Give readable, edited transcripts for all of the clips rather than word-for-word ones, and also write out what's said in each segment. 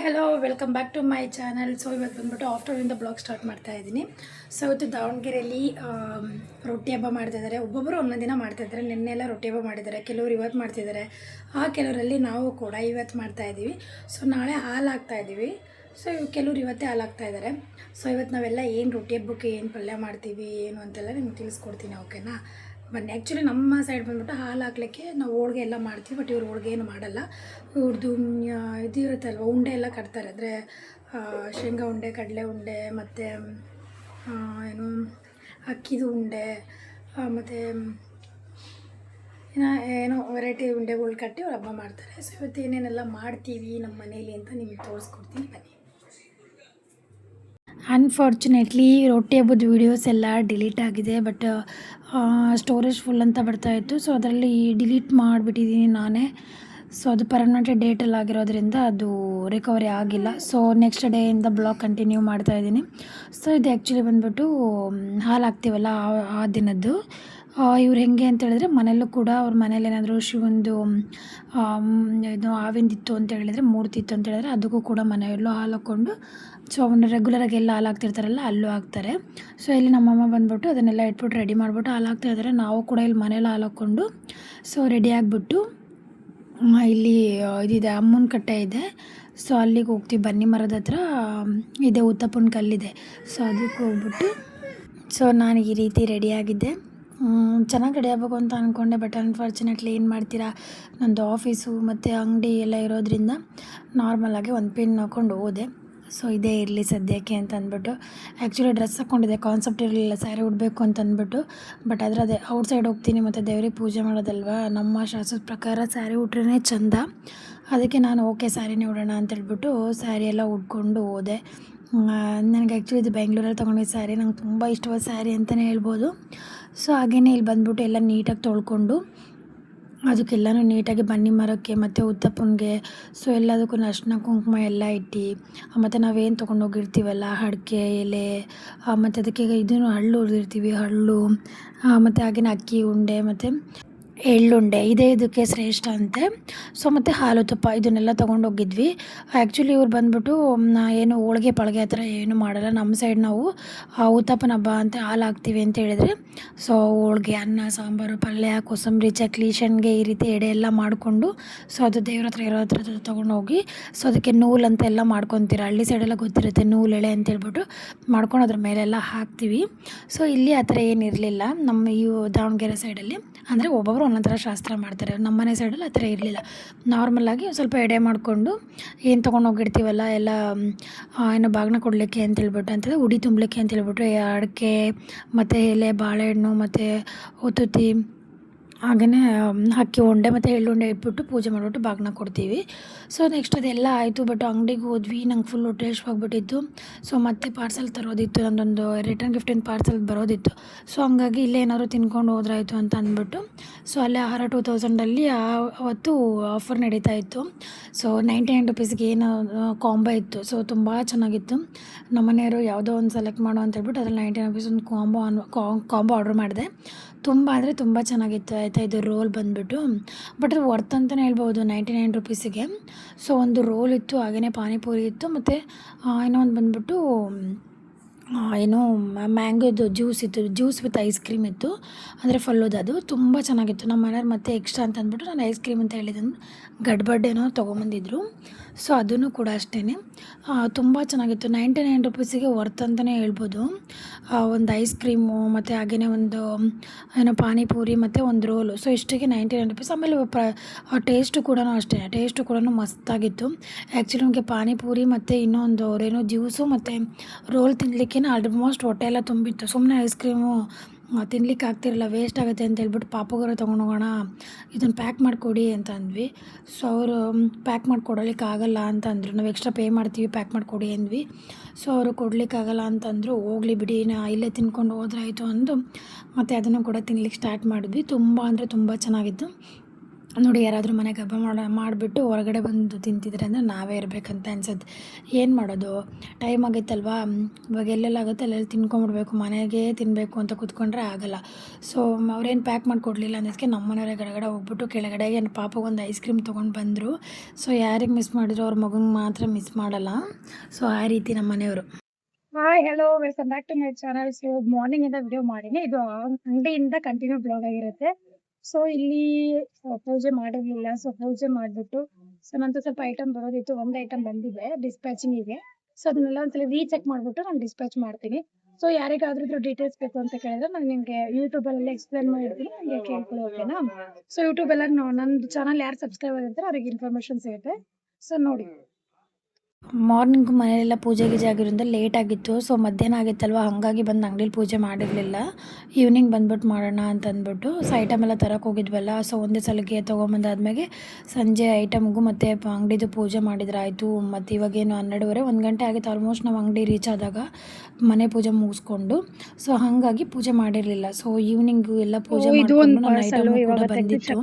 Hello welcome back to my channel. So ಇವತ್ತು ಬಂದ್ಬಿಟ್ಟು ಆಫ್ಟರ್ನೂನಿಂದ blog start ಮಾಡ್ತಾ ಇದ್ದೀನಿ. ಸೊ ಇವತ್ತು ದಾವಣಗೆರೆಯಲ್ಲಿ ರೊಟ್ಟಿ ಹಬ್ಬ ಮಾಡ್ತಿದ್ದಾರೆ. ಒಬ್ಬೊಬ್ಬರು ಒಂದೊಂದು ದಿನ ಮಾಡ್ತಾಯಿದ್ದಾರೆ. ನಿನ್ನೆಲ್ಲ ರೊಟ್ಟಿ ಹಬ್ಬ ಮಾಡಿದ್ದಾರೆ, ಕೆಲವರು ಇವತ್ತು ಮಾಡ್ತಿದ್ದಾರೆ. ಕೆಲವರಲ್ಲಿ ನಾವು ಕೂಡ ಇವತ್ತು ಮಾಡ್ತಾಯಿದ್ದೀವಿ. ಸೊ ನಾಳೆ ಹಾಲು ಹಾಕ್ತಾಯಿದ್ದೀವಿ. ಸೊ ಕೆಲವರು ಇವತ್ತೇ ಹಾಲು ಹಾಕ್ತಾಯಿದ್ದಾರೆ. ಸೊ ಇವತ್ತು ನಾವೆಲ್ಲ ಏನು ರೊಟ್ಟಿ ಹಬ್ಬಕ್ಕೆ ಏನು ಪಲ್ಯ ಮಾಡ್ತೀವಿ ಏನು ಅಂತೆಲ್ಲ ನಿಮ್ಗೆ ತಿಳಿಸ್ಕೊಡ್ತೀನಿ, ಓಕೆನಾ? ಬನ್ನಿ. ಆ್ಯಕ್ಚುಲಿ ನಮ್ಮ ಸೈಡ್ ಬಂದ್ಬಿಟ್ಟು ಹಾಲು ಹಾಕ್ಲಿಕ್ಕೆ ನಾವು ಹೋಳ್ಗೆ ಎಲ್ಲ ಮಾಡ್ತೀವಿ, ಬಟ್ ಇವ್ರು ಹೋಳ್ಗೆ ಏನು ಮಾಡಲ್ಲ. ಇವ್ರದ್ದು ಇದು ಇರುತ್ತಲ್ವ, ಉಂಡೆ ಎಲ್ಲ ಕಟ್ತಾರೆ. ಅಂದರೆ ಶೇಂಗಾ ಉಂಡೆ, ಕಡಲೆ ಉಂಡೆ, ಮತ್ತು ಏನು ಅಕ್ಕಿದು ಉಂಡೆ, ಮತ್ತು ಏನೋ ವೆರೈಟಿ ಉಂಡೆಗಳು ಕಟ್ಟಿ ಅವ್ರು ಹಬ್ಬ ಮಾಡ್ತಾರೆ. ಸೊ ಇವತ್ತು ಏನೇನೆಲ್ಲ ಮಾಡ್ತೀವಿ ನಮ್ಮ ಮನೇಲಿ ಅಂತ ನಿಮಗೆ ತೋರಿಸ್ಕೊಡ್ತೀನಿ, ಬನ್ನಿ. ಅನ್ಫಾರ್ಚುನೇಟ್ಲಿ ರೊಟ್ಟಿ ಹಬ್ಬದ ವೀಡಿಯೋಸ್ ಎಲ್ಲ ಡಿಲೀಟ್ ಆಗಿದೆ, ಬಟ್ ಸ್ಟೋರೇಜ್ ಫುಲ್ ಅಂತ ಬರ್ತಾಯಿತ್ತು. ಸೊ ಅದರಲ್ಲಿ ಡಿಲೀಟ್ ಮಾಡಿಬಿಟ್ಟಿದ್ದೀನಿ ನಾನೇ. ಸೊ ಅದು ಪರ್ಮನೆಂಟ್ ಡೇಟಲ್ಲಿ ಆಗಿರೋದ್ರಿಂದ ಅದು ರಿಕವರಿ ಆಗಿಲ್ಲ. ಸೊ ನೆಕ್ಸ್ಟ್ ಡೇಯಿಂದ ಬ್ಲಾಗ್ ಕಂಟಿನ್ಯೂ ಮಾಡ್ತಾಯಿದ್ದೀನಿ. ಸೊ ಇದು ಆ್ಯಕ್ಚುಲಿ ಬಂದ್ಬಿಟ್ಟು ಹಾಲು ಹಾಕ್ತೀವಲ್ಲ ಆ ದಿನದ್ದು. ಇವ್ರು ಹೆಂಗೆ ಅಂತ ಹೇಳಿದ್ರೆ, ಮನೆಯಲ್ಲೂ ಕೂಡ ಅವ್ರ ಮನೇಲಿ ಏನಾದರೂ ಶಿವಂದು ಇದು ಆವಿಂದಿತ್ತು ಅಂತ ಹೇಳಿದರೆ, ಮೂರ್ತಿ ಇತ್ತು ಅಂತ ಹೇಳಿದ್ರೆ ಅದಕ್ಕೂ ಕೂಡ ಮನೆಯಲ್ಲೂ ಹಾಲು ಹಾಕ್ಕೊಂಡು, ಸೊ ಅವನ್ನ ರೆಗ್ಯುಲರಾಗಿ ಎಲ್ಲ ಹಾಲು ಹಾಕ್ತಿರ್ತಾರಲ್ಲ ಅಲ್ಲೂ ಹಾಕ್ತಾರೆ. ಸೊ ಇಲ್ಲಿ ನಮ್ಮಮ್ಮ ಬಂದ್ಬಿಟ್ಟು ಅದನ್ನೆಲ್ಲ ಇಟ್ಬಿಟ್ಟು ರೆಡಿ ಮಾಡಿಬಿಟ್ಟು ಹಾಲು ಹಾಕ್ತಾಯಿದ್ದಾರೆ. ನಾವು ಕೂಡ ಇಲ್ಲಿ ಮನೇಲಿ ಹಾಲು ಹಾಕ್ಕೊಂಡು ಸೊ ರೆಡಿ ಆಗಿಬಿಟ್ಟು ಇಲ್ಲಿ ಇದಿದೆ, ಅಮ್ಮನ ಕಟ್ಟೆ ಇದೆ. ಸೊ ಅಲ್ಲಿಗೆ ಹೋಗ್ತೀವಿ. ಬನ್ನಿ ಮರದ ಹತ್ರ ಇದೆ, ಉತ್ತಪ್ಪನ ಕಲ್ಲಿದೆ. ಸೊ ಅದಕ್ಕೆ ಹೋಗ್ಬಿಟ್ಟು ಸೊ ನಾನು ಈ ರೀತಿ ರೆಡಿಯಾಗಿದ್ದೆ. ಚೆನ್ನಾಗಿ ರೆಡಿ ಆಗಬೇಕು ಅಂತ ಅಂದ್ಕೊಂಡೆ, ಬಟ್ ಅನ್ಫಾರ್ಚುನೇಟ್ಲಿ ಏನು ಮಾಡ್ತೀರಾ, ನಂದು ಆಫೀಸು ಮತ್ತು ಅಂಗಡಿ ಎಲ್ಲ ಇರೋದ್ರಿಂದ ನಾರ್ಮಲಾಗಿ ಒಂದು ಪಿನ್ ಹಾಕ್ಕೊಂಡು ಹೋದೆ. ಸೊ ಇದೇ ಇರಲಿ ಸದ್ಯಕ್ಕೆ ಅಂತ ಅಂದ್ಬಿಟ್ಟು. ಆ್ಯಕ್ಚುಲಿ ಡ್ರೆಸ್ ಹಾಕ್ಕೊಂಡಿದ್ದೆ, ಕಾನ್ಸೆಪ್ಟ್ ಇರಲಿಲ್ಲ ಸ್ಯಾರಿ ಉಡಬೇಕು ಅಂತ ಅಂದ್ಬಿಟ್ಟು. ಬಟ್ ಆದರೆ ಅದೇ ಔಟ್ಸೈಡ್ ಹೋಗ್ತೀನಿ ಮತ್ತು ದೇವ್ರಿಗೆ ಪೂಜೆ ಮಾಡೋದಲ್ವ, ನಮ್ಮ ಶಾಸ್ತ್ರದ ಪ್ರಕಾರ ಸ್ಯಾರಿ ಉಟ್ರೇ ಚೆಂದ. ಅದಕ್ಕೆ ನಾನು ಓಕೆ ಸ್ಯಾರಿನೇ ಉಡೋಣ ಅಂತೇಳ್ಬಿಟ್ಟು ಸ್ಯಾರಿ ಎಲ್ಲ ಉಟ್ಕೊಂಡು ಹೋದೆ. ನನಗೆ ಆ್ಯಕ್ಚುಲಿ ಇದು ಬೆಂಗಳೂರಲ್ಲಿ ತೊಗೊಂಡಿದ್ದ ಸ್ಯಾರಿ, ನಂಗೆ ತುಂಬ ಇಷ್ಟವಾದ ಸ್ಯಾರಿ ಅಂತಲೇ ಹೇಳ್ಬೋದು. ಸೊ ಹಾಗೆಯೇ ಇಲ್ಲಿ ಬಂದ್ಬಿಟ್ಟು ಎಲ್ಲ ನೀಟಾಗಿ ತೊಳ್ಕೊಂಡು ಅದಕ್ಕೆಲ್ಲನೂ ನೀಟಾಗಿ ಬನ್ನಿ ಮರಕ್ಕೆ ಮತ್ತು ಉತ್ತಪ್ಪನಿಗೆ ಸೊ ಎಲ್ಲದಕ್ಕೂ ಅರಿಶಿನ ಕುಂಕುಮ ಎಲ್ಲ ಇಟ್ಟು, ಮತ್ತು ನಾವೇನು ತೊಗೊಂಡೋಗಿರ್ತೀವಲ್ಲ ಅಡಿಕೆ ಎಲೆ, ಮತ್ತು ಅದಕ್ಕೆ ಇದನ್ನು ಹಳ್ಳು ಹುರಿದಿರ್ತೀವಿ, ಹಳ್ಳು, ಮತ್ತು ಹಾಗೆಯೇ ಅಕ್ಕಿ ಉಂಡೆ ಮತ್ತು ಎಳ್ಳುಂಡೆ, ಇದೇ ಇದಕ್ಕೆ ಶ್ರೇಷ್ಠ ಅಂತೆ. ಸೊ ಮತ್ತು ಹಾಲು ತುಪ್ಪ ಇದನ್ನೆಲ್ಲ ತೊಗೊಂಡೋಗಿದ್ವಿ. ಆ್ಯಕ್ಚುಲಿ ಇವ್ರು ಬಂದ್ಬಿಟ್ಟು ಏನು ಹೋಳ್ಗೆ ಪಳ್ಗೆ ಆ ಥರ ಏನು ಮಾಡಲ್ಲ. ನಮ್ಮ ಸೈಡ್ ನಾವು ಉತ್ತಪ್ಪನ ಹಬ್ಬ ಅಂತ ಹಾಲು ಹಾಕ್ತೀವಿ ಅಂತ ಹೇಳಿದರೆ, ಸೊ ಹೋಳ್ಗೆ, ಅನ್ನ, ಸಾಂಬಾರು, ಪಲ್ಯ, ಕೋಸಂಬರಿ, ಚಕ್ಲಿ, ಶೆಣ್ಗೆ ಈ ರೀತಿ ಎಡೆ ಎಲ್ಲ ಮಾಡಿಕೊಂಡು, ಸೊ ಅದು ದೇವ್ರ ಹತ್ರ ಇರೋ ಹತ್ರ ತೊಗೊಂಡೋಗಿ, ಸೊ ಅದಕ್ಕೆ ನೂಲು ಅಂತ ಎಲ್ಲ ಮಾಡ್ಕೊತೀರ. ಹಳ್ಳಿ ಸೈಡೆಲ್ಲ ಗೊತ್ತಿರುತ್ತೆ, ನೂಲು ಎಳೆ ಅಂತೇಳ್ಬಿಟ್ಟು ಮಾಡ್ಕೊಂಡು ಅದ್ರ ಮೇಲೆಲ್ಲ ಹಾಕ್ತೀವಿ. ಸೊ ಇಲ್ಲಿ ಆ ಥರ ಏನಿರಲಿಲ್ಲ ನಮ್ಮ ಈ ದಾವಣಗೆರೆ ಸೈಡಲ್ಲಿ. ಅಂದರೆ ಒಬ್ಬೊಬ್ಬರು ಒಂದೊಂದು ಥರ ಶಾಸ್ತ್ರ ಮಾಡ್ತಾರೆ. ನಮ್ಮ ಮನೆ ಸೈಡಲ್ಲಿ ಆ ಥರ ಇರಲಿಲ್ಲ. ನಾರ್ಮಲಾಗಿ ಸ್ವಲ್ಪ ಎಡೆ ಮಾಡಿಕೊಂಡು ಏನು ತೊಗೊಂಡೋಗಿರ್ತೀವಲ್ಲ ಎಲ್ಲ ಏನೋ ಬಾಗಿನ ಕೊಡಲಿಕ್ಕೆ ಅಂತೇಳ್ಬಿಟ್ಟು ಅಂತಂದರೆ ಉಡಿ ತುಂಬಲಿಕ್ಕೆ ಅಂತೇಳ್ಬಿಟ್ಟು ಅಡಿಕೆ ಮತ್ತು ಎಲೆ, ಬಾಳೆಹಣ್ಣು ಮತ್ತು ಉತ್ತುತ್ತಿ, ಹಾಗೆಯೇ ಅಕ್ಕಿ ಉಂಡೆ ಮತ್ತು ಎಳ್ಳುಂಡೆ ಇಟ್ಬಿಟ್ಟು ಪೂಜೆ ಮಾಡಿಬಿಟ್ಟು ಬಾಗಿನ ಕೊಡ್ತೀವಿ. ಸೊ ನೆಕ್ಸ್ಟ್ ಅದೆಲ್ಲ ಆಯಿತು. ಬಟ್ ಅಂಗಡಿಗೆ ಹೋದ್ವಿ, ನಂಗೆ ಫುಲ್ಲು ಟೇಸ್ಟ್ವಾಗಿಬಿಟ್ಟಿತ್ತು. ಸೊ ಮತ್ತೆ ಪಾರ್ಸೆಲ್ ತರೋದಿತ್ತು, ನನ್ನದೊಂದು ರಿಟರ್ನ್ ಗಿಫ್ಟಿನ ಪಾರ್ಸೆಲ್ ಬರೋದಿತ್ತು. ಸೊ ಹಂಗಾಗಿ ಇಲ್ಲೇ ಏನಾದ್ರು ತಿನ್ಕೊಂಡು ಹೋದ್ರಾಯ್ತು ಅಂತ ಅಂದ್ಬಿಟ್ಟು, ಸೊ ಅಲ್ಲೇ ಆಹಾರ 2000ಅಲ್ಲಿ ಅವತ್ತು ಆಫರ್ ನಡೀತಾ ಇತ್ತು. ಸೊ 99 ರುಪೀಸ್ಗೆ ಏನು ಕಾಂಬೋ ಇತ್ತು. ಸೊ ತುಂಬ ಚೆನ್ನಾಗಿತ್ತು. ನಮ್ಮ ಮನೆಯವರು ಯಾವುದೋ ಒಂದು ಸೆಲೆಕ್ಟ್ ಮಾಡೋ ಅಂತ ಹೇಳ್ಬಿಟ್ಟು ಅದ್ರಲ್ಲಿ 99 ರುಪೀಸ್ ಒಂದು ಕಾಂಬೋ ಆರ್ಡ್ರ್ ಮಾಡಿದೆ. ತುಂಬ ಅಂದರೆ ತುಂಬ ಚೆನ್ನಾಗಿತ್ತು ಆಯಿತಾ. ಇದು ರೋಲ್ ಬಂದುಬಿಟ್ಟು, ಬಟ್ ಅದು ವರ್ತ್ ಅಂತಲೇ ಹೇಳ್ಬೋದು 99 ರುಪೀಸಿಗೆ. ಸೊ ಒಂದು ರೋಲ್ ಇತ್ತು, ಹಾಗೆಯೇ ಪಾನಿಪುರಿ ಇತ್ತು, ಮತ್ತು ಏನೋ ಒಂದು ಬಂದುಬಿಟ್ಟು ಏನೋ ಮ್ಯಾಂಗೋದು ಜ್ಯೂಸ್ ಇತ್ತು, ಜ್ಯೂಸ್ ವಿತ್ ಐಸ್ ಕ್ರೀಮ್ ಇತ್ತು, ಅಂದರೆ ಫಲ್ಲೂದ. ಅದು ತುಂಬ ಚೆನ್ನಾಗಿತ್ತು. ನಮ್ಮ ಮನೆಯವ್ರು ಮತ್ತೆ ಎಕ್ಸ್ಟ್ರಾ ಅಂತ ಅಂದ್ಬಿಟ್ಟು ನಾನು ಐಸ್ ಕ್ರೀಮ್ ಅಂತ ಹೇಳಿದ್ದನ್ನು ಗಡ್ಬಡ್ಡೇನೋ ತೊಗೊಂಬಂದಿದ್ರು. ಸೊ ಅದೂ ಕೂಡ ಅಷ್ಟೇ ತುಂಬ ಚೆನ್ನಾಗಿತ್ತು. 99 ರುಪೀಸಿಗೆ ವರ್ತ್ ಅಂತಲೇ ಹೇಳ್ಬೋದು. ಒಂದು ಐಸ್ ಕ್ರೀಮು ಮತ್ತು ಹಾಗೆಯೇ ಒಂದು ಏನೋ ಪಾನಿಪುರಿ ಮತ್ತು ಒಂದು ರೋಲು, ಸೊ ಇಷ್ಟಿಗೆ 99 ರುಪೀಸ್. ಆಮೇಲೆ ಟೇಸ್ಟು ಕೂಡ ಅಷ್ಟೇ, ಟೇಸ್ಟು ಕೂಡ ಮಸ್ತಾಗಿತ್ತು. ಆ್ಯಕ್ಚುಲಿ ನಮಗೆ ಪಾನಿಪುರಿ ಮತ್ತು ಇನ್ನೊಂದು ಅವರೇನೋ ಜ್ಯೂಸು ಮತ್ತು ರೋಲ್ ತಿನ್ನಲಿಕ್ಕೆ ಆಲ್ಮೋಸ್ಟ್ ಹೊಟ್ಟೆ ಎಲ್ಲ ತುಂಬಿತ್ತು. ಸುಮ್ಮನೆ ಐಸ್ ಕ್ರೀಮು ತಿನ್ಲಿಕ್ಕೆ ಆಗ್ತಿರಲಿಲ್ಲ, ವೇಸ್ಟ್ ಆಗುತ್ತೆ ಅಂತ ಹೇಳ್ಬಿಟ್ಟು ಪಾಪುಗಾರ ತೊಗೊಂಡೋಗೋಣ, ಇದನ್ನು ಪ್ಯಾಕ್ ಮಾಡಿಕೊಡಿ ಅಂತ ಅಂದ್ವಿ. ಸೊ ಅವರು ಪ್ಯಾಕ್ ಮಾಡಿಕೊಡಲಿಕ್ಕೆ ಆಗಲ್ಲ ಅಂತ ಅಂದರು. ನಾವು ಎಕ್ಸ್ಟ್ರಾ ಪೇ ಮಾಡ್ತೀವಿ, ಪ್ಯಾಕ್ ಮಾಡಿಕೊಡಿ ಅಂದ್ವಿ. ಸೊ ಅವರು ಕೊಡಲಿಕ್ಕಾಗಲ್ಲ ಅಂತಂದರು. ಹೋಗಲಿ ಬಿಡಿ, ಇಲ್ಲೇ ತಿನ್ಕೊಂಡು ಹೋದ್ರಾಯಿತು ಅಂದು ಮತ್ತು ಅದನ್ನು ಕೂಡ ತಿನ್ಲಿಕ್ಕೆ ಸ್ಟಾರ್ಟ್ ಮಾಡಿದ್ವಿ. ತುಂಬ ಅಂದರೆ ತುಂಬ ಚೆನ್ನಾಗಿತ್ತು. ನೋಡಿ ಯಾರಾದರೂ ಮನೆಗೆ ಹಬ್ಬ ಮಾಡಿಬಿಟ್ಟು ಹೊರಗಡೆ ಬಂದು ತಿಂತಿದ್ರೆ ಅಂದರೆ ನಾವೇ ಇರಬೇಕಂತ ಅನ್ಸುತ್ತೆ. ಏನು ಮಾಡೋದು, ಟೈಮ್ ಆಗೈತಲ್ವಾ, ಇವಾಗ ಎಲ್ಲೆಲ್ಲ ಆಗುತ್ತೆ ಅಲ್ಲೆಲ್ಲಿ ತಿನ್ಕೊಂಬಿಡ್ಬೇಕು, ಮನೆಗೆ ತಿನ್ನಬೇಕು ಅಂತ ಕೂತ್ಕೊಂಡ್ರೆ ಆಗೋಲ್ಲ. ಸೊ ಅವ್ರೇನು ಪ್ಯಾಕ್ ಮಾಡಿಕೊಡ್ಲಿಲ್ಲ ಅನ್ನೋದಕ್ಕೆ ನಮ್ಮ ಮನೆಯವರೇ ಗಡಗಡ ಹೋಗ್ಬಿಟ್ಟು ಕೆಳಗಡೆಗೆ ಪಾಪಗೊಂದು ಐಸ್ ಕ್ರೀಮ್ ತೊಗೊಂಡು ಬಂದರು. ಸೊ ಯಾರಿಗೆ ಮಿಸ್ ಮಾಡಿದ್ರು ಅವ್ರ ಮಗಂಗೆ ಮಾತ್ರ ಮಿಸ್ ಮಾಡಲ್ಲ. ಸೊ ಆ ರೀತಿ ನಮ್ಮ ಮನೆಯವರು. Hi hello welcome back to my channel. So morning ಇಂದ ವಿಡಿಯೋ ಮಾಡಿನಿ. ಇದು ಅಂಗಡಿಯಿಂದ ಕಂಟಿನ್ಯೂ ಬ್ಲಾಗ್ ಆಗಿರುತ್ತೆ. ಸೊ ಇಲ್ಲಿ ಪೂಜೆ ಮಾಡಿರ್ಲಿಲ್ಲ. ಸೊ ಪೂಜೆ ಮಾಡ್ಬಿಟ್ಟು ಸೊ ನಂದು ಸ್ವಲ್ಪ ಐಟಮ್ ಬರೋದಿತ್ತು. ಒಂದು ಐಟಮ್ ಬಂದಿದೆ ಡಿಸ್ಪ್ಯಾಚಿಂಗಿಗೆ. ಸೊ ಅದನ್ನೆಲ್ಲ ಒಂದ್ಸಲ ರೀಚೆಕ್ ಮಾಡ್ಬಿಟ್ಟು ನಾನು ಡಿಸ್ಪ್ಯಾಚ್ ಮಾಡ್ತೀನಿ. ಸೊ ಯಾರಿಗಾದ್ರೂ ಡೀಟೇಲ್ಸ್ ಬೇಕು ಅಂತ ಕೇಳಿದ್ರೆ ನಾನು ನಿಮಗೆ ಯೂಟ್ಯೂಬ್ ಅಲ್ಲಿ ಎಕ್ಸ್ಪ್ಲೇನ್ ಮಾಡಿರ್ತೀನಿ, ನಿಮಗೆ ಕೇಳ್ಕೊಳ್ಳಿ, ಓಕೆನಾ? ಸೊ ಯೂಟ್ಯೂಬ್ ಎಲ್ಲ ನಂದು ಚಾನಲ್ ಯಾರು ಸಬ್ಸ್ಕ್ರೈಬ್ ಆಗಿರ್ತಾರೆ ಅವ್ರಿಗೆ ಇನ್ಫಾರ್ಮೇಶನ್ ಸಿಗುತ್ತೆ. ಸೊ ನೋಡಿ, ಮಾರ್ನಿಂಗು ಮನೆಯೆಲ್ಲ ಪೂಜೆ ಗೀಜೆ ಆಗಿರೋದ್ರಿಂದ ಲೇಟ್ ಆಗಿತ್ತು. ಸೊ ಮಧ್ಯಾಹ್ನ ಆಗಿತ್ತಲ್ವ, ಹಾಗಾಗಿ ಬಂದು ಅಂಗಡೀಲಿ ಪೂಜೆ ಮಾಡಿರಲಿಲ್ಲ. ಈವ್ನಿಂಗ್ ಬಂದ್ಬಿಟ್ಟು ಮಾಡೋಣ ಅಂತ ಅಂದ್ಬಿಟ್ಟು ಸೊ ಐಟಮ್ ಎಲ್ಲ ತರಕ್ಕೆ ಹೋಗಿದ್ವಲ್ಲ. ಸೊ ಒಂದೇ ಸಲಕ್ಕೆ ತೊಗೊಂಬಂದಾದ್ಮೇಲೆ ಸಂಜೆ ಐಟಮ್ಗೂ ಮತ್ತು ಅಂಗಡಿದು ಪೂಜೆ ಮಾಡಿದ್ರಾಯಿತು. ಮತ್ತು ಇವಾಗೇನು 12:30 1 ಗಂಟೆ ಆಗಿತ್ತು ಆಲ್ಮೋಸ್ಟ್ ನಾವು ಅಂಗಡಿ ರೀಚ್ ಆದಾಗ, ಮನೆ ಪೂಜೆ ಮುಗಿಸ್ಕೊಂಡು. ಸೊ ಹಾಗಾಗಿ ಪೂಜೆ ಮಾಡಿರಲಿಲ್ಲ. ಸೊ ಈವ್ನಿಂಗು ಎಲ್ಲ ಪೂಜೆ ಮಾಡಿಕೊಂಡು ನನ್ನ ಐಟಮ್ ಕೂಡ ಬಂದಿತ್ತು.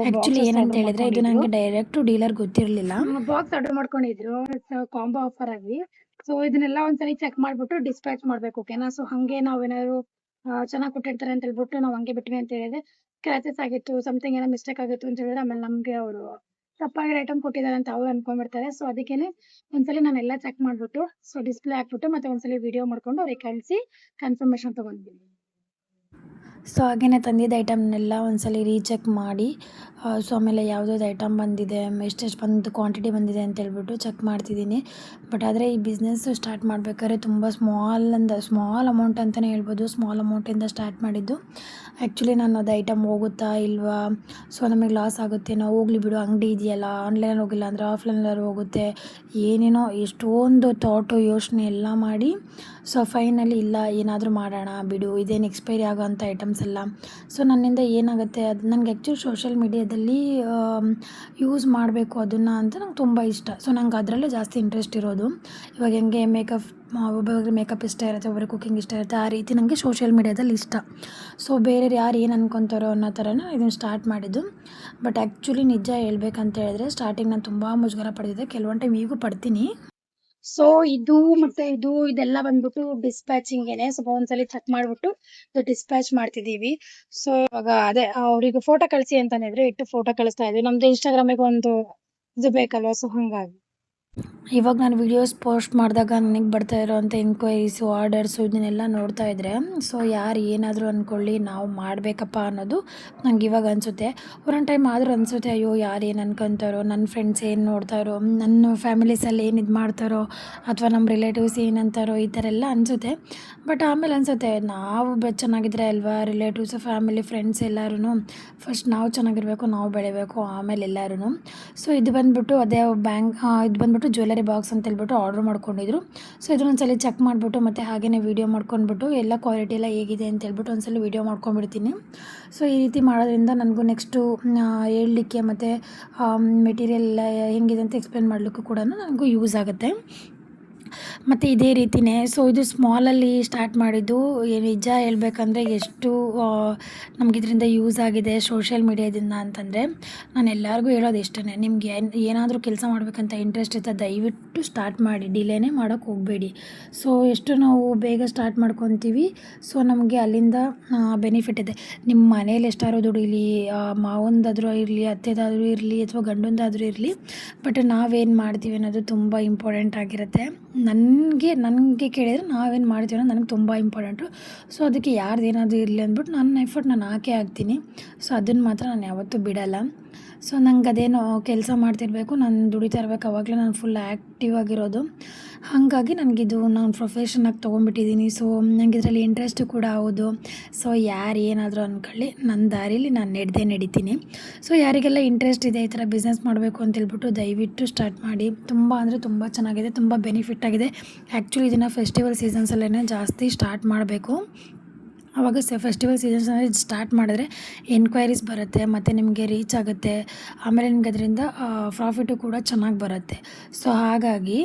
ಆ್ಯಕ್ಚುಲಿ ಏನಂತ ಹೇಳಿದರೆ ಇದು ನನಗೆ ಡೈರೆಕ್ಟು ಡೀಲರ್ ಗೊತ್ತಿರಲಿಲ್ಲ. ಬಾಕ್ಸ್ ಆರ್ಡರ್ ಮಾಡ್ಕೊಂಡಿದ್ರು ಕಾಂಬೋ ಆಫರ್ ಆಗಿ. ಸೊ ಇದನ್ನೆಲ್ಲ ಒಂದ್ಸರಿ ಚೆಕ್ ಮಾಡ್ಬಿಟ್ಟು ಡಿಸ್ಪ್ಯಾಚ್ ಮಾಡ್ಬೇಕು, ಓಕೆನಾ? ಸೊ ಹಂಗೆ ನಾವೇನಾದ್ರು ಚೆನ್ನಾಗಿ ಕೊಟ್ಟಿರ್ತಾರೆ ಅಂತ ಹೇಳ್ಬಿಟ್ಟು ನಾವು ಹಂಗೆ ಬಿಟ್ವಿ ಅಂತ ಹೇಳಿದ್ರೆ ಕ್ರಾಚಸ್ ಆಗಿತ್ತು, ಸಮಥಿಂಗ್ ಏನೋ ಮಿಸ್ಟೇಕ್ ಆಗಿತ್ತು ಅಂತ ಹೇಳಿದ್ರೆ ಆಮೇಲೆ ನಮ್ಗೆ ಅವರು ತಪ್ಪಾಗಿರೋ ಐಟಮ್ ಕೊಟ್ಟಿದ್ದಾರೆ ಅಂತ ಅವ್ರು ಅನ್ಕೊಂಡ್ಬಿಡ್ತಾರೆ. ಸೊ ಅದಕ್ಕೇನೆ ಒಂದ್ಸಲಿ ನಾನೆಲ್ಲ ಚೆಕ್ ಮಾಡ್ಬಿಟ್ಟು ಸೊ ಡಿಸ್ಪ್ಲೇ ಹಾಕ್ಬಿಟ್ಟು ಮತ್ತೆ ಒಂದ್ಸಲಿ ವಿಡಿಯೋ ಮಾಡ್ಕೊಂಡು ಅವ್ರಿಗೆ ಕಳಿಸಿ ಕನ್ಫರ್ಮೇಶನ್ ತಗೊಂಡ್ವಿ. ಸೊ ಹಾಗೆಯೇ ತಂದಿದ್ದ ಐಟಮ್ನೆಲ್ಲ ಒಂದ್ಸಲ ರೀಚೆಕ್ ಮಾಡಿ ಸೊ ಆಮೇಲೆ ಯಾವುದ್ಯಾವ್ದು ಐಟಮ್ ಬಂದಿದೆ, ಎಷ್ಟೆಷ್ಟು ಬಂದು ಕ್ವಾಂಟಿಟಿ ಬಂದಿದೆ ಅಂತ ಹೇಳ್ಬಿಟ್ಟು ಚೆಕ್ ಮಾಡ್ತಿದ್ದೀನಿ. ಬಟ್ ಆದರೆ ಈ ಬಿಸ್ನೆಸ್ಸು ಸ್ಟಾರ್ಟ್ ಮಾಡಬೇಕಾದ್ರೆ ತುಂಬ ಸ್ಮಾಲ್ ಅಮೌಂಟ್ ಅಂತಲೇ ಹೇಳ್ಬೋದು. ಸ್ಮಾಲ್ ಅಮೌಂಟಿಂದ ಸ್ಟಾರ್ಟ್ ಮಾಡಿದ್ದು. ಆ್ಯಕ್ಚುಲಿ ನಾನು ಅದು ಐಟಮ್ ಹೋಗುತ್ತಾ ಇಲ್ವಾ, ಸೊ ನಮಗೆ ಲಾಸ್ ಆಗುತ್ತೇನೋ, ಹೋಗ್ಲಿ ಬಿಡು ಅಂಗಡಿ ಇದೆಯಲ್ಲ, ಆನ್ಲೈನಲ್ಲಿ ಹೋಗಿಲ್ಲ ಅಂದರೆ ಆಫ್ಲೈನಲ್ಲಿ ಹೋಗುತ್ತೆ, ಏನೇನೋ ಎಷ್ಟೊಂದು ಥಾಟು ಯೋಚನೆ ಎಲ್ಲ ಮಾಡಿ ಸೊ ಫೈನಲಿ ಇಲ್ಲ, ಏನಾದರೂ ಮಾಡೋಣ ಬಿಡು, ಇದೇನು ಎಕ್ಸ್ಪೈರಿ ಆಗೋವಂಥ ಐಟಮ್ಸ್ ಎಲ್ಲ. ಸೊ ನನ್ನಿಂದ ಏನಾಗುತ್ತೆ, ಅದು ನನಗೆ ಆ್ಯಕ್ಚುಲಿ ಸೋಷಿಯಲ್ ಮೀಡಿಯಾದಲ್ಲಿ ಯೂಸ್ ಮಾಡಬೇಕು ಅದನ್ನು ಅಂತ ನಂಗೆ ತುಂಬ ಇಷ್ಟ. ಸೊ ನಂಗೆ ಅದರಲ್ಲೇ ಜಾಸ್ತಿ ಇಂಟ್ರೆಸ್ಟ್ ಇರೋದು. ಇವಾಗ ಹೆಂಗೆ ಒಬ್ಬೊಬ್ಬರಿಗೆ ಮೇಕಪ್ ಇಷ್ಟ ಇರುತ್ತೆ, ಒಬ್ಬರಿಗೆ ಕುಕ್ಕಿಂಗ್ ಇಷ್ಟ ಇರುತ್ತೆ, ಆ ರೀತಿ ನನಗೆ ಸೋಷಿಯಲ್ ಮೀಡ್ಯಾದಲ್ಲಿ ಇಷ್ಟ. ಸೊ ಬೇರೆಯವ್ರು ಯಾರು ಏನು ಅನ್ಕೊತಾರೋ ಅನ್ನೋ ಥರನ ಇದನ್ನು ಸ್ಟಾರ್ಟ್ ಮಾಡಿದ್ದು. ಬಟ್ ಆ್ಯಕ್ಚುಲಿ ನಿಜ ಹೇಳ್ಬೇಕಂತ ಹೇಳಿದ್ರೆ ಸ್ಟಾರ್ಟಿಂಗ್ ನಾನು ತುಂಬ ಮುಜುಗರ ಪಡ್ತಿದ್ದೆ, ಕೆಲವೊಂದು ಟೈಮ್ ಈಗೂ ಪಡ್ತೀನಿ. ಸೊ ಇದು ಮತ್ತೆ ಇದೆಲ್ಲ ಬಂದ್ಬಿಟ್ಟು ಡಿಸ್ಪ್ಯಾಚಿಂಗೇನೆ. ಸ್ವಲ್ಪ ಒಂದ್ಸಲಿ ಚೆಕ್ ಮಾಡ್ಬಿಟ್ಟು ಡಿಸ್ಪ್ಯಾಚ್ ಮಾಡ್ತಿದೀವಿ. ಸೊ ಇವಾಗ ಅದೇ ಅವ್ರಿಗೆ ಫೋಟೋ ಕಳಿಸಿ ಅಂತಾನಿದ್ರೆ ಇಟ್ಟು ಫೋಟೋ ಕಳಿಸ್ತಾ ಇದ್ವಿ. ನಮ್ದು ಇನ್ಸ್ಟಾಗ್ರಾಮಿಗೆ ಒಂದು ಇದು ಬೇಕಲ್ವಾ, ಸೊ ಹಂಗಾಗಿ ಇವಾಗ ನಾನು ವೀಡಿಯೋಸ್ ಪೋಸ್ಟ್ ಮಾಡಿದಾಗ ನನಗೆ ಬರ್ತಾ ಇರೋವಂಥ ಎನ್ಕ್ವೈರೀಸು, ಆರ್ಡರ್ಸು ಇದನ್ನೆಲ್ಲ ನೋಡ್ತಾ ಇದ್ದರೆ ಸೊ ಯಾರು ಏನಾದರೂ ಅಂದ್ಕೊಳ್ಳಿ, ನಾವು ಮಾಡಬೇಕಪ್ಪ ಅನ್ನೋದು ನಂಗೆ ಇವಾಗ ಅನಿಸುತ್ತೆ. ಒಂದೊಂದು ಟೈಮ್ ಆದರೂ ಅನಿಸುತ್ತೆ, ಅಯ್ಯೋ ಯಾರು ಏನು ಅನ್ಕೊತಾರೋ, ನನ್ನ ಫ್ರೆಂಡ್ಸ್ ಏನು ನೋಡ್ತಾರೋ, ನನ್ನ ಫ್ಯಾಮಿಲೀಸಲ್ಲಿ ಏನು ಇದು ಮಾಡ್ತಾರೋ, ಅಥವಾ ನಮ್ಮ ರಿಲೇಟಿವ್ಸ್ ಏನಂತಾರೋ, ಈ ಥರ ಎಲ್ಲ ಅನಿಸುತ್ತೆ. ಬಟ್ ಆಮೇಲೆ ಅನಿಸುತ್ತೆ ನಾವು ಚೆನ್ನಾಗಿದ್ರೆ ಅಲ್ವಾ ರಿಲೇಟಿವ್ಸು, ಫ್ಯಾಮಿಲಿ, ಫ್ರೆಂಡ್ಸ್ ಎಲ್ಲರೂ ಫಸ್ಟ್ ನಾವು ಚೆನ್ನಾಗಿರಬೇಕು, ನಾವು ಬೆಳಿಬೇಕು, ಆಮೇಲೆ ಎಲ್ಲರೂ. ಸೊ ಇದು ಬಂದುಬಿಟ್ಟು ಅದೇ ಇದು ಬಂದುಬಿಟ್ಟು ಜ್ಯುವೆಲರಿ ಬಾಕ್ಸ್ ಅಂತ ಹೇಳ್ಬಿಟ್ಟು ಆರ್ಡ್ರ್ ಮಾಡ್ಕೊಂಡಿದ್ರು. ಸೊ ಇದನ್ನೊಂದ್ಸಲ ಚೆಕ್ ಮಾಡಿಬಿಟ್ಟು ಮತ್ತು ಹಾಗೆಯೇ ವೀಡಿಯೋ ಮಾಡ್ಕೊಂಡ್ಬಿಟ್ಟು ಎಲ್ಲ ಕ್ವಾಲಿಟಿ ಎಲ್ಲ ಹೇಗಿದೆ ಅಂತ ಹೇಳ್ಬಿಟ್ಟು ಒಂದ್ಸಲ ವೀಡಿಯೋ ಮಾಡ್ಕೊಂಡ್ಬಿಡ್ತೀನಿ. ಸೊ ಈ ರೀತಿ ಮಾಡೋದ್ರಿಂದ ನನಗೂ ನೆಕ್ಸ್ಟು ಹೇಳಲಿಕ್ಕೆ ಮತ್ತು ಮೆಟೀರಿಯಲ್ ಎಲ್ಲ ಹೆಂಗಿದೆ ಅಂತ ಎಕ್ಸ್ಪ್ಲೇನ್ ಮಾಡಲಿಕ್ಕೂ ಕೂಡ ನನಗೂ ಯೂಸ್ ಆಗುತ್ತೆ. ಮತ್ತು ಇದೇ ರೀತಿಯೇ ಸೊ ಇದು ಸ್ಮಾಲಲ್ಲಿ ಸ್ಟಾರ್ಟ್ ಮಾಡಿದ್ದು. ನಿಜ ಹೇಳ್ಬೇಕಂದ್ರೆ ಎಷ್ಟು ನಮ್ಗೆ ಇದರಿಂದ ಯೂಸ್ ಆಗಿದೆ ಸೋಷಿಯಲ್ ಮೀಡ್ಯಾದಿಂದ ಅಂತಂದರೆ, ನಾನು ಎಲ್ಲರಿಗೂ ಹೇಳೋದು ಇಷ್ಟೇ, ನಿಮ್ಗೆ ಏನಾದರೂ ಕೆಲಸ ಮಾಡಬೇಕಂತ ಇಂಟ್ರೆಸ್ಟ್ ಇರ್ತದೆ ದಯವಿಟ್ಟು ಸ್ಟಾರ್ಟ್ ಮಾಡಿ, ಡಿಲೇನೇ ಮಾಡೋಕ್ಕೆ ಹೋಗಬೇಡಿ. ಸೊ ಎಷ್ಟು ನಾವು ಬೇಗ ಸ್ಟಾರ್ಟ್ ಮಾಡ್ಕೊತೀವಿ ಸೊ ನಮಗೆ ಅಲ್ಲಿಂದ ಬೆನಿಫಿಟ್ ಇದೆ. ನಿಮ್ಮ ಮನೇಲಿ ಎಷ್ಟಾದ್ರೂ ದುಡೀಲಿ, ಮಾವಂದಾದರೂ ಇರಲಿ, ಅತ್ತೆದಾದರೂ ಇರಲಿ, ಅಥವಾ ಗಂಡಂದಾದರೂ ಇರಲಿ, ಬಟ್ ನಾವೇನು ಮಾಡ್ತೀವಿ ಅನ್ನೋದು ತುಂಬ ಇಂಪಾರ್ಟೆಂಟ್ ಆಗಿರುತ್ತೆ. ನನಗೆ ಕೇಳಿದರೆ ನಾವೇನು ಮಾಡ್ತೀವಿ ಅನ್ನೋದು ನನಗೆ ತುಂಬ ಇಂಪಾರ್ಟೆಂಟು. ಸೊ ಅದಕ್ಕೆ ಯಾರ್ದು ಏನಾದರೂ ಇರಲಿ ಅಂದ್ಬಿಟ್ಟು ನನ್ನ ಎಫರ್ಟ್ ನಾನು ಹಾಕೇ ಹಾಕ್ತೀನಿ. ಸೊ ಅದನ್ನು ಮಾತ್ರ ನಾನು ಯಾವತ್ತೂ ಬಿಡೋಲ್ಲ. ಸೊ ನಂಗೆ ಅದೇನೋ ಕೆಲಸ ಮಾಡ್ತಿರಬೇಕು, ನಾನು ದುಡಿತಾ ಇರಬೇಕು, ಆವಾಗಲೇ ನಾನು ಫುಲ್ ಆ್ಯಕ್ಟಿವ್ ಆಗಿರೋದು. ಹಾಗಾಗಿ ನನಗಿದು ನಾನು ಪ್ರೊಫೆಷನಾಗಿ ತೊಗೊಂಡ್ಬಿಟ್ಟಿದ್ದೀನಿ. ಸೊ ನನಗೆ ಇದರಲ್ಲಿ ಇಂಟ್ರೆಸ್ಟು ಕೂಡ ಹೌದು. ಸೊ ಯಾರು ಏನಾದರೂ ಅಂದ್ಕೊಳ್ಳಿ, ನನ್ನ ದಾರಿಲಿ ನಾನು ನಡಿತೀನಿ. ಸೊ ಯಾರಿಗೆಲ್ಲ ಇಂಟ್ರೆಸ್ಟ್ ಇದೆ ಈ ಥರ ಬಿಸ್ನೆಸ್ ಮಾಡಬೇಕು ಅಂತೇಳ್ಬಿಟ್ಟು ದಯವಿಟ್ಟು ಸ್ಟಾರ್ಟ್ ಮಾಡಿ. ತುಂಬ ಅಂದರೆ ತುಂಬ ಚೆನ್ನಾಗಿದೆ, ತುಂಬ ಬೆನಿಫಿಟ್ ಆಗಿದೆ. ಆ್ಯಕ್ಚುಲಿ ಇದನ್ನು ಫೆಸ್ಟಿವಲ್ ಸೀಸನ್ಸಲ್ಲೇ ಜಾಸ್ತಿ ಸ್ಟಾರ್ಟ್ ಮಾಡಬೇಕು. ಆವಾಗ ಫೆಸ್ಟಿವಲ್ ಸೀಸನ್ಸ್ ಅಂದರೆ ಸ್ಟಾರ್ಟ್ ಮಾಡಿದ್ರೆ ಎನ್ಕ್ವೈರೀಸ್ ಬರುತ್ತೆ ಮತ್ತು ನಿಮಗೆ ರೀಚ್ ಆಗುತ್ತೆ. ಆಮೇಲೆ ನಿಮ್ಗೆ ಅದರಿಂದ ಪ್ರಾಫಿಟು ಕೂಡ ಚೆನ್ನಾಗಿ ಬರುತ್ತೆ. ಸೊ ಹಾಗಾಗಿ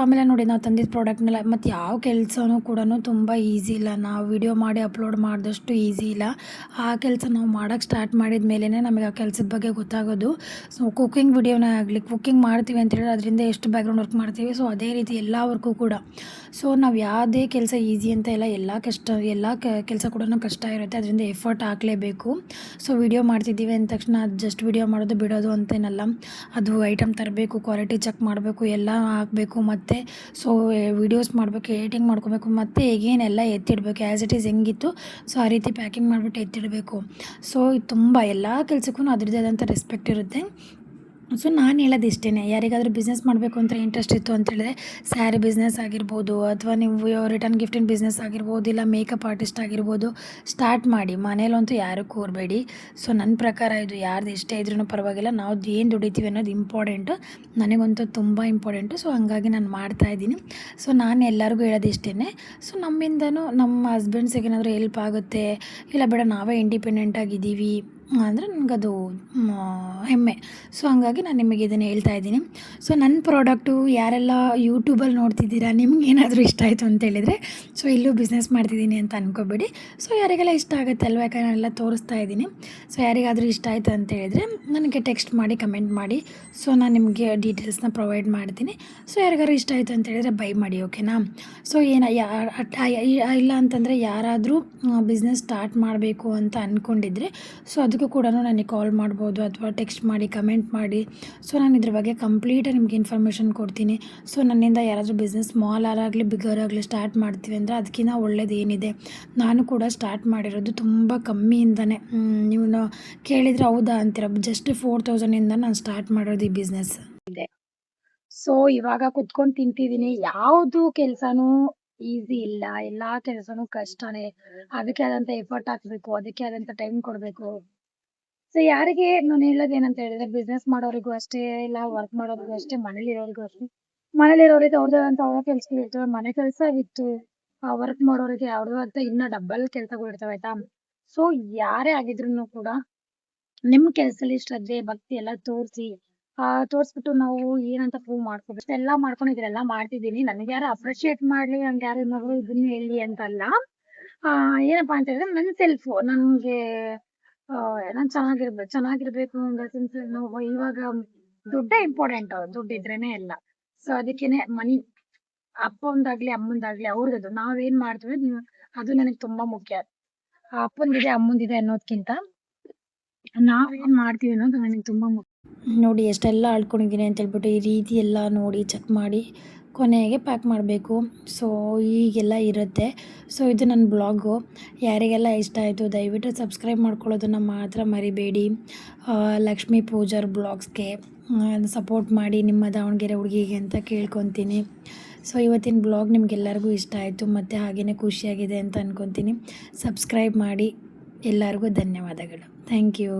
ಆಮೇಲೆ ನೋಡಿ ನಾವು ತಂದಿದ್ದ ಪ್ರಾಡಕ್ಟ್ನೆಲ್ಲ ಮತ್ತು ಯಾವ ಕೆಲಸನೂ ಕೂಡ ತುಂಬ ಈಸಿ ಇಲ್ಲ. ನಾವು ವಿಡಿಯೋ ಮಾಡಿ ಅಪ್ಲೋಡ್ ಮಾಡಿದಷ್ಟು ಈಸಿ ಇಲ್ಲ. ಆ ಕೆಲಸ ನಾವು ಮಾಡೋಕ್ಕೆ ಸ್ಟಾರ್ಟ್ ಮಾಡಿದ ಮೇಲೇ ನಮಗೆ ಆ ಕೆಲಸದ ಬಗ್ಗೆ ಗೊತ್ತಾಗೋದು. ಸೊ ಕುಕ್ಕಿಂಗ್ ವಿಡಿಯೋನೇ ಆಗಲಿ, ಕುಕ್ಕಿಂಗ್ ಮಾಡ್ತೀವಿ ಅಂತೇಳಿದ್ರೆ ಅದರಿಂದ ಎಷ್ಟು ಬ್ಯಾಕ್ಗ್ರೌಂಡ್ ವರ್ಕ್ ಮಾಡ್ತೀವಿ. ಸೊ ಅದೇ ರೀತಿ ಎಲ್ಲ ವರ್ಕು ಕೂಡ. ಸೊ ನಾವು ಯಾವುದೇ ಕೆಲಸ ಈಸಿ ಅಂತ ಇಲ್ಲ, ಎಲ್ಲ ಕೆಲಸ ಕೂಡ ಕಷ್ಟ ಇರುತ್ತೆ. ಅದರಿಂದ ಎಫರ್ಟ್ ಹಾಕಲೇಬೇಕು. ಸೊ ವಿಡಿಯೋ ಮಾಡ್ತಿದ್ದೀವಿ ಅಂದ ತಕ್ಷಣ ಅದು ಜಸ್ಟ್ ವಿಡಿಯೋ ಮಾಡೋದು ಬಿಡೋದು ಅಂತೇನಲ್ಲ. ಅದು ಐಟಮ್ ತರಬೇಕು, ಕ್ವಾಲಿಟಿ ಚೆಕ್ ಮಾಡಬೇಕು, ಎಲ್ಲ ಹಾಕಬೇಕು. ಮತ್ತು ಸೊ ವಿಡಿಯೋಸ್ ಮಾಡಬೇಕು, ಎಡಿಟಿಂಗ್ ಮಾಡ್ಕೋಬೇಕು, ಮತ್ತು ಎಲ್ಲ ಎತ್ತಿಡಬೇಕು. ಆ್ಯಸ್ ಇಟ್ ಈಸ್ ಹೆಂಗಿತ್ತು ಸೊ ಆ ರೀತಿ ಪ್ಯಾಕಿಂಗ್ ಮಾಡಿಬಿಟ್ಟು ಎತ್ತಿಡಬೇಕು. ಸೊ ತುಂಬ ಎಲ್ಲ ಕೆಲಸಕ್ಕೂ ಅದರದ್ದೇ ಆದಂಥ ರೆಸ್ಪೆಕ್ಟ್ ಇರುತ್ತೆ. ಸೊ ನಾನು ಹೇಳೋದು ಇಷ್ಟೇ, ಯಾರಿಗಾದರೂ ಬಿಸ್ನೆಸ್ ಮಾಡಬೇಕು ಅಂತ ಇಂಟ್ರೆಸ್ಟ್ ಇತ್ತು ಅಂತೇಳಿದ್ರೆ ಸ್ಯಾರಿ ಬಿಸ್ನೆಸ್ ಆಗಿರ್ಬೋದು, ಅಥವಾ ನೀವು ರಿಟರ್ನ್ ಗಿಫ್ಟಿನ ಬಿಸ್ನೆಸ್ ಆಗಿರ್ಬೋದು, ಇಲ್ಲ ಮೇಕಪ್ ಆರ್ಟಿಸ್ಟ್ ಆಗಿರ್ಬೋದು, ಸ್ಟಾರ್ಟ್ ಮಾಡಿ. ಮನೇಲಂತೂ ಯಾರೂ ಕೂರಬೇಡಿ. ಸೊ ನನ್ನ ಪ್ರಕಾರ ಇದು ಯಾರ್ದು ಎಷ್ಟೇ ಇದ್ರೂ ಪರವಾಗಿಲ್ಲ, ನಾವು ಏನು ದುಡಿತೀವಿ ಅನ್ನೋದು ಇಂಪಾರ್ಟೆಂಟು. ನನಗಂತೂ ತುಂಬ ಇಂಪಾರ್ಟೆಂಟು. ಸೊ ಹಂಗಾಗಿ ನಾನು ಮಾಡ್ತಾಯಿದ್ದೀನಿ. ಸೊ ನಾನು ಎಲ್ಲರಿಗೂ ಹೇಳೋದು ಇಷ್ಟೇ, ಸೊ ನಮ್ಮಿಂದನೂ ನಮ್ಮ ಹಸ್ಬೆಂಡ್ಸಿಗೆ ಏನಾದರೂ ಹೆಲ್ಪ್ ಆಗುತ್ತೆ, ಇಲ್ಲ ಬೇಡ ನಾವೇ ಇಂಡಿಪೆಂಡೆಂಟಾಗಿದ್ದೀವಿ ಅಂದರೆ ನನಗದು ಹೆಮ್ಮೆ. ಸೊ ಹಂಗಾಗಿ ನಾನು ನಿಮಗೆ ಇದನ್ನು ಹೇಳ್ತಾ ಇದ್ದೀನಿ. ಸೊ ನನ್ನ ಪ್ರಾಡಕ್ಟು ಯಾರೆಲ್ಲ ಯೂಟ್ಯೂಬಲ್ಲಿ ನೋಡ್ತಿದ್ದೀರಾ, ನಿಮಗೇನಾದರೂ ಇಷ್ಟ ಆಯಿತು ಅಂತೇಳಿದರೆ ಸೊ ಇಲ್ಲೂ ಬಿಸ್ನೆಸ್ ಮಾಡ್ತಿದ್ದೀನಿ ಅಂತ ಅಂದ್ಕೋಬೇಡಿ. ಸೊ ಯಾರಿಗೆಲ್ಲ ಇಷ್ಟ ಆಗುತ್ತೆ ಅಲ್ವಾ, ಯಾಕಂದರೆ ನಾನೆಲ್ಲ ತೋರಿಸ್ತಾ ಇದ್ದೀನಿ. ಸೊ ಯಾರಿಗಾದರೂ ಇಷ್ಟ ಆಯಿತು ಅಂತೇಳಿದರೆ ನನಗೆ ಟೆಕ್ಸ್ಟ್ ಮಾಡಿ, ಕಮೆಂಟ್ ಮಾಡಿ. ಸೊ ನಾನು ನಿಮಗೆ ಡೀಟೇಲ್ಸ್ನ ಪ್ರೊವೈಡ್ ಮಾಡ್ತೀನಿ. ಸೊ ಯಾರಿಗಾರು ಇಷ್ಟ ಆಯಿತು ಅಂತೇಳಿದರೆ ಬೈ ಮಾಡಿ, ಓಕೆನಾ. ಸೊ ಇಲ್ಲ ಅಂತಂದರೆ ಯಾರಾದರೂ ಬಿಸ್ನೆಸ್ ಸ್ಟಾರ್ಟ್ ಮಾಡಬೇಕು ಅಂತ ಅಂದ್ಕೊಂಡಿದ್ರೆ ಸೊ ಅದಕ್ಕೂ ಕೂಡ ನನಗೆ ಕಾಲ್ ಮಾಡ್ಬೋದು, ಅಥವಾ ಟೆಕ್ಸ್ಟ್ ಮಾಡಿ, ಕಮೆಂಟ್ ಮಾಡಿ. ಸೊ ನಾನು ಇದ್ರ ಬಗ್ಗೆ ಕಂಪ್ಲೀಟಾಗಿ ನಿಮಗೆ ಇನ್ಫಾರ್ಮೇಷನ್ ಕೊಡ್ತೀನಿ. ಸೊ ನನ್ನಿಂದ ಯಾರಾದರೂ ಬಿಸ್ನೆಸ್ ಸ್ಮಾಲ್ ಆಗಲಿ ಬಿಗ್ಗರ್ ಆಗಲಿ ಸ್ಟಾರ್ಟ್ ಮಾಡ್ತೀವಿ ಅಂದರೆ ಅದಕ್ಕಿಂತ ಒಳ್ಳೇದು ಏನಿದೆ. ನಾನು ಕೂಡ ಸ್ಟಾರ್ಟ್ ಮಾಡಿರೋದು ತುಂಬ ಕಮ್ಮಿಯಿಂದನೇ. ನೀವು ಕೇಳಿದರೆ ಹೌದಾ ಅಂತೀರ, ಜಸ್ಟ್ 4000ಇಂದ ನಾನು ಸ್ಟಾರ್ಟ್ ಮಾಡೋದು ಈ ಬಿಸ್ನೆಸ್. ಸೊ ಇವಾಗ ಕುತ್ಕೊಂಡು ತಿಂತಿದ್ದೀನಿ. ಯಾವುದು ಕೆಲಸನೂ ಈಸಿ ಇಲ್ಲ, ಎಲ್ಲಾ ಕೆಲಸನೂ ಕಷ್ಟನೇ. ಅದಕ್ಕೆ ಆದಂತ ಎಫರ್ಟ್ ಹಾಕ್ಬೇಕು, ಅದಕ್ಕೆ ಆದಂತ ಟೈಮ್ ಕೊಡ್ಬೇಕು. ಸೊ ಯಾರಿಗೆ ನಾನು ಹೇಳೋದೇನಂತ ಹೇಳಿದ್ರೆ, ಬಿಸ್ನೆಸ್ ಮಾಡೋರಿಗೂ ಅಷ್ಟೇ, ಇಲ್ಲ ವರ್ಕ್ ಮಾಡೋರಿಗೂ ಅಷ್ಟೇ, ಮನೇಲಿರೋರಿಗೂ ಅಷ್ಟೇ. ಮನೇಲಿರೋರಿಗೆ ಅವ್ರದ್ದಾದಂತ ಅವ್ರ ಕೆಲ್ಸಗಳು ಇರ್ತವೆ, ಮನೆ ಕೆಲಸ ಇತ್ತು. ವರ್ಕ್ ಮಾಡೋರಿಗೆ ಅವ್ರದ್ದು ಅಂತ ಇನ್ನ ಡಬಲ್ ಕೆಲಸಗಳು ಇರ್ತವೆ, ಆಯ್ತಾ. ಸೊ ಯಾರೇ ಆಗಿದ್ರು ಕೂಡ ನಿಮ್ ಕೆಲ್ಸದಲ್ಲಿ ಶ್ರದ್ಧೆ, ಭಕ್ತಿ ಎಲ್ಲ ತೋರ್ಸ್ಬಿಟ್ಟು ನಾವು ಏನಂತ ಪ್ರೂವ್ ಮಾಡ್ಕೋಬೇಕು. ಇಷ್ಟೆಲ್ಲ ಮಾಡ್ಕೊಂಡು ಇದೆಲ್ಲ ಮಾಡ್ತಿದ್ದೀನಿ. ನನಗೆ ಯಾರು ಅಪ್ರಿಶಿಯೇಟ್ ಮಾಡ್ಲಿ, ನಂಗೆ ಯಾರು ಏನಾದ್ರು ಇದನ್ನ ಹೇಳಿ ಅಂತಲ್ಲ. ಏನಪ್ಪಾ ಅಂತ ಹೇಳಿದ್ರೆ ನನ್ ಸೆಲ್ಫ್ ನನ್ಗೆ ನಾನ್ ಚೆನ್ನಾಗಿರ್ಬೇಕು ಅಂದ್ರೆ ಇವಾಗ ದುಡ್ಡೇ ಇಂಪಾರ್ಟೆಂಟ್. ದುಡ್ಡಿದ್ರೇನೆ ಎಲ್ಲ. ಸೊ ಅದಕ್ಕೇನೆ ಮನಿ ಅಪ್ಪಂದಾಗ್ಲಿ ಅಮ್ಮಂದಾಗ್ಲಿ ಅವ್ರದ್ದು ನಾವೇನ್ ಮಾಡ್ತೀವಿ ಅದು ನನಗೆ ತುಂಬಾ ಮುಖ್ಯ. ಅಪ್ಪಂದಿದೆ ಅಮ್ಮಂದಿದೆ ಅನ್ನೋದ್ಕಿಂತ ನಾವೇನ್ ಮಾಡ್ತೀವಿ ಅನ್ನೋದು ನನಗೆ ತುಂಬಾ ಮುಖ್ಯ. ನೋಡಿ ಎಷ್ಟೆಲ್ಲ ಅಳ್ಕೊಂಡಿದ್ದೀನಿ ಅಂತೇಳ್ಬಿಟ್ಟು ಈ ರೀತಿ ಎಲ್ಲ ನೋಡಿ ಚೆಕ್ ಮಾಡಿ ಕೊನೆಗೆ ಪ್ಯಾಕ್ ಮಾಡಬೇಕು. ಸೊ ಹೀಗೆಲ್ಲ ಇರುತ್ತೆ. ಸೊ ಇದು ನನ್ನ ಬ್ಲಾಗು. ಯಾರಿಗೆಲ್ಲ ಇಷ್ಟ ಆಯಿತು ದಯವಿಟ್ಟು ಸಬ್ಸ್ಕ್ರೈಬ್ ಮಾಡ್ಕೊಳ್ಳೋದನ್ನು ಮಾತ್ರ ಮರಿಬೇಡಿ. ಲಕ್ಷ್ಮೀ ಪೂಜಾರ್ ಬ್ಲಾಗ್ಸ್ಗೆ ಸಪೋರ್ಟ್ ಮಾಡಿ, ನಿಮ್ಮ ದಾವಣಗೆರೆ ಹುಡುಗಿಗೆ ಅಂತ ಕೇಳ್ಕೊತೀನಿ. ಸೊ ಇವತ್ತಿನ ಬ್ಲಾಗ್ ನಿಮಗೆಲ್ಲರಿಗೂ ಇಷ್ಟ ಆಯಿತು ಮತ್ತು ಹಾಗೆಯೇ ಖುಷಿಯಾಗಿದೆ ಅಂತ ಅಂದ್ಕೊತೀನಿ. ಸಬ್ಸ್ಕ್ರೈಬ್ ಮಾಡಿ. ಎಲ್ಲರಿಗೂ ಧನ್ಯವಾದಗಳು. Thank you.